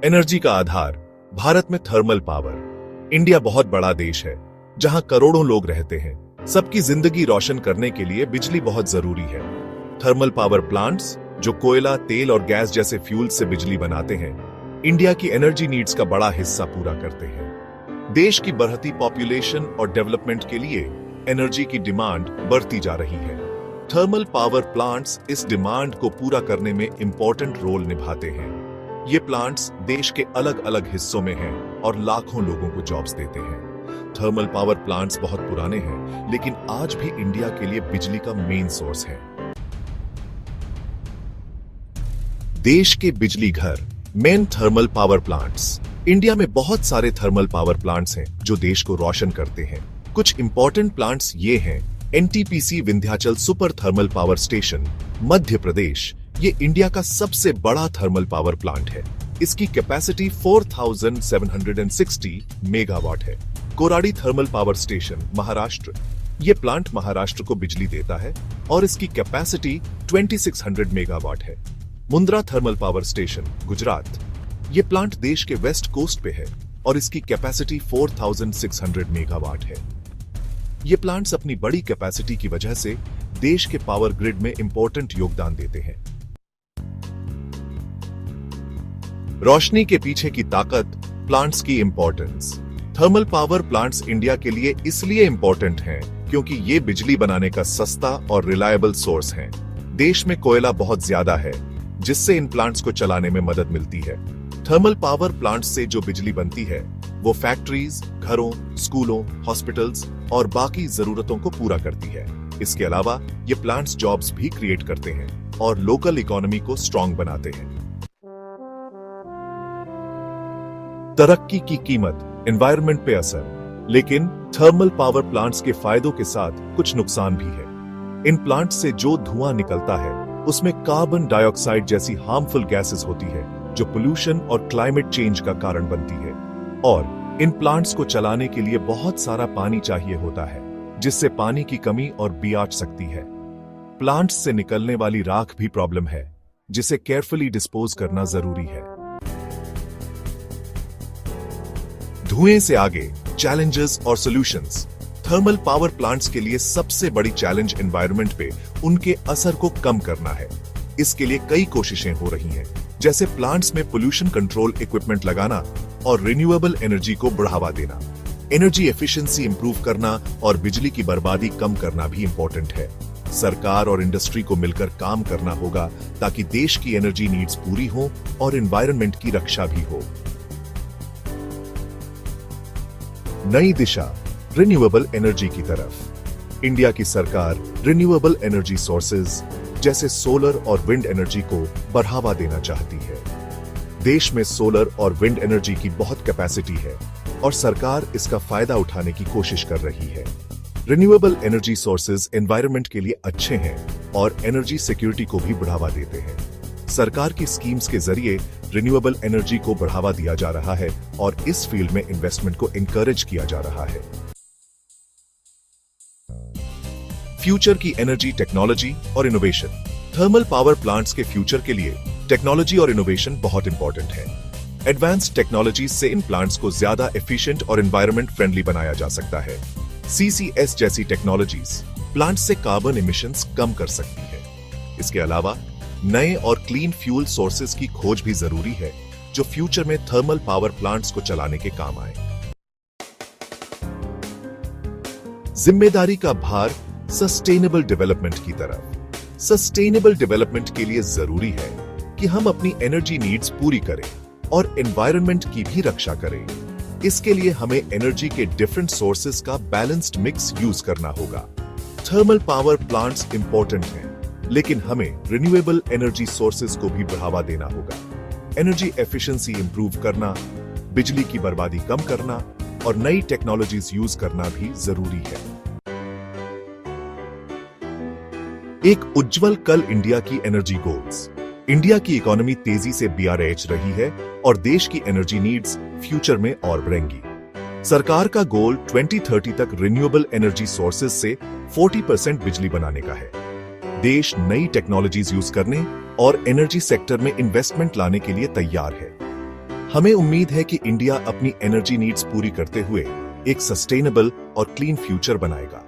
Energy का आधार भारत में thermal power. India बहुत बड़ा देश है जहां करोड़ों लोग रहते हैं। सबकी जिंदगी रोशन करने के लिए बिजली बहुत जरूरी है। थर्मल पावर प्लांट्स जो कोयला, तेल और गैस जैसे फ्यूल से बिजली बनाते हैं, इंडिया की एनर्जी नीड्स का बड़ा हिस्सा पूरा करते हैं। देश की बढ़ती पॉपुलेशन और डेवलपमेंट के लिए एनर्जी की डिमांड बढ़ती जा रही है। थर्मल पावर प्लांट्स इस डिमांड को पूरा करने में इंपॉर्टेंट रोल निभाते हैं। ये प्लांट्स देश के अलग अलग हिस्सों में हैं और लाखों लोगों को जॉब्स देते हैं। थर्मल पावर प्लांट्स बहुत पुराने हैं, लेकिन आज भी इंडिया के लिए बिजली का मेन सोर्स है। देश के बिजली घर, main thermal power plants. India में बहुत सारे थर्मल पावर प्लांट्स हैं जो देश को रोशन करते हैं। कुछ इंपॉर्टेंट प्लांट्स ये हैं: NTPC Vindhyachal super thermal power station, Madhya Pradesh. ये इंडिया का सबसे बड़ा थर्मल पावर प्लांट है। इसकी कैपेसिटी 4760 मेगावाट है। Koradi thermal power station, Maharashtra. ये प्लांट महाराष्ट्र को बिजली देता है और इसकी कैपेसिटी 2600 मेगावाट है। Mundra thermal power station, Gujarat. ये प्लांट देश के वेस्ट कोस्ट पे है और इसकी कैपेसिटी 4600 मेगावाट है। ये प्लांट्स अपनी बड़ी कैपेसिटी की वजह से देश के पावर ग्रिड में इंपॉर्टेंट योगदान देते हैं। रोशनी के पीछे की ताकत, प्लांट्स की importance. Thermal power plants India के लिए इसलिए इंपॉर्टेंट हैं क्योंकि ये बिजली बनाने का सस्ता और रिलायबल सोर्स हैं। देश में कोयला बहुत ज्यादा है, जिससे इन प्लांट्स को चलाने में मदद मिलती है। थर्मल पावर प्लांट्स से जो बिजली बनती है वो फैक्ट्रीज, घरों, स्कूलों, हॉस्पिटल्स और बाकी जरूरतों को पूरा करती है। इसके अलावा ये प्लांट्स जॉब्स भी क्रिएट करते हैं और लोकल इकोनॉमी को स्ट्रॉन्ग बनाते हैं। तरक्की की कीमत, एनवायरनमेंट पे असर। लेकिन थर्मल पावर प्लांट्स के फायदों के साथ कुछ नुकसान भी है। इन प्लांट से जो धुआं निकलता है उसमें कार्बन डाइऑक्साइड जैसी हार्मफुल गैसेस होती है जो पोल्यूशन और क्लाइमेट चेंज का कारण बनती है। और इन प्लांट्स को चलाने के लिए बहुत सारा पानी चाहिए होता है, जिससे पानी की कमी और भी आ सकती है। प्लांट्स से निकलने वाली राख भी प्रॉब्लम है, जिसे केयरफुली डिस्पोज करना जरूरी है। धुएं से आगे, चैलेंजेस और सॉल्यूशंस। थर्मल पावर प्लांट्स के लिए सबसे बड़ी चैलेंज एनवायरनमेंट पे उनके असर को कम करना है। इसके लिए कई कोशिशें हो रही हैं, जैसे प्लांट्स में पोल्यूशन कंट्रोल इक्विपमेंट लगाना और रिन्यूएबल एनर्जी को बढ़ावा देना। एनर्जी एफिशिएंसी इंप्रूव करना और बिजली की बर्बादी कम करना भी इंपॉर्टेंट है। सरकार और इंडस्ट्री को मिलकर काम करना होगा ताकि देश की एनर्जी नीड्स पूरी हो और एनवायरनमेंट की रक्षा भी हो। नई दिशा, रिन्यूएबल एनर्जी की तरफ। इंडिया की सरकार रिन्यूएबल एनर्जी सोर्सेज जैसे सोलर और विंड एनर्जी को बढ़ावा देना चाहती है। देश में सोलर और विंड एनर्जी की बहुत कैपेसिटी है और सरकार इसका फायदा उठाने की कोशिश कर रही है। रिन्यूएबल एनर्जी सोर्सेज एनवायरनमेंट के लिए अच्छे हैं और एनर्जी सिक्योरिटी को भी बढ़ावा देते हैं। सरकार की स्कीम्स के जरिए रिन्यूएबल एनर्जी को बढ़ावा दिया जा रहा है और इस फील्ड में इन्वेस्टमेंट को एनकरेज किया जा रहा है। फ्यूचर की एनर्जी, टेक्नोलॉजी और इनोवेशन। थर्मल पावर प्लांट्स के फ्यूचर के लिए टेक्नोलॉजी और इनोवेशन बहुत इंपॉर्टेंट है। एडवांस्ड टेक्नोलॉजी से इन प्लांट्स को ज्यादा एफिशिएंट और एनवायरनमेंट फ्रेंडली बनाया जा सकता है। CCS जैसी टेक्नोलॉजीज प्लांट से कार्बन इमिशंस कम कर सकती है। इसके अलावा नए और क्लीन फ्यूल सोर्सेज की खोज भी जरूरी है, जो फ्यूचर में थर्मल पावर प्लांट्स को चलाने के काम आए। जिम्मेदारी का भार, सस्टेनेबल डेवलपमेंट की तरफ। सस्टेनेबल डेवलपमेंट के लिए जरूरी है कि हम अपनी एनर्जी नीड्स पूरी करें और एनवायरनमेंट की भी रक्षा करें। इसके लिए हमें एनर्जी के डिफरेंट सोर्सेज का बैलेंस्ड मिक्स यूज करना होगा। थर्मल पावर प्लांट्स इंपॉर्टेंट हैं, लेकिन हमें रिन्यूएबल एनर्जी सोर्सेज को भी बढ़ावा देना होगा। एनर्जी एफिशिएंसी इंप्रूव करना, बिजली की बर्बादी कम करना और नई टेक्नोलॉजीज यूज करना भी जरूरी है। एक उज्जवल कल, इंडिया की एनर्जी गोल्स। इंडिया की इकोनॉमी तेजी से बढ़ रही है और देश की एनर्जी नीड्स फ्यूचर में और बढ़ेंगी। सरकार का गोल 2030 तक रिन्यूएबल एनर्जी सोर्सेज से 40% बिजली बनाने का है। देश नई टेक्नोलॉजीज यूज करने और एनर्जी सेक्टर में इन्वेस्टमेंट लाने के लिए तैयार है। हमें उम्मीद है कि इंडिया अपनी एनर्जी नीड्स पूरी करते हुए एक सस्टेनेबल और क्लीन फ्यूचर बनाएगा।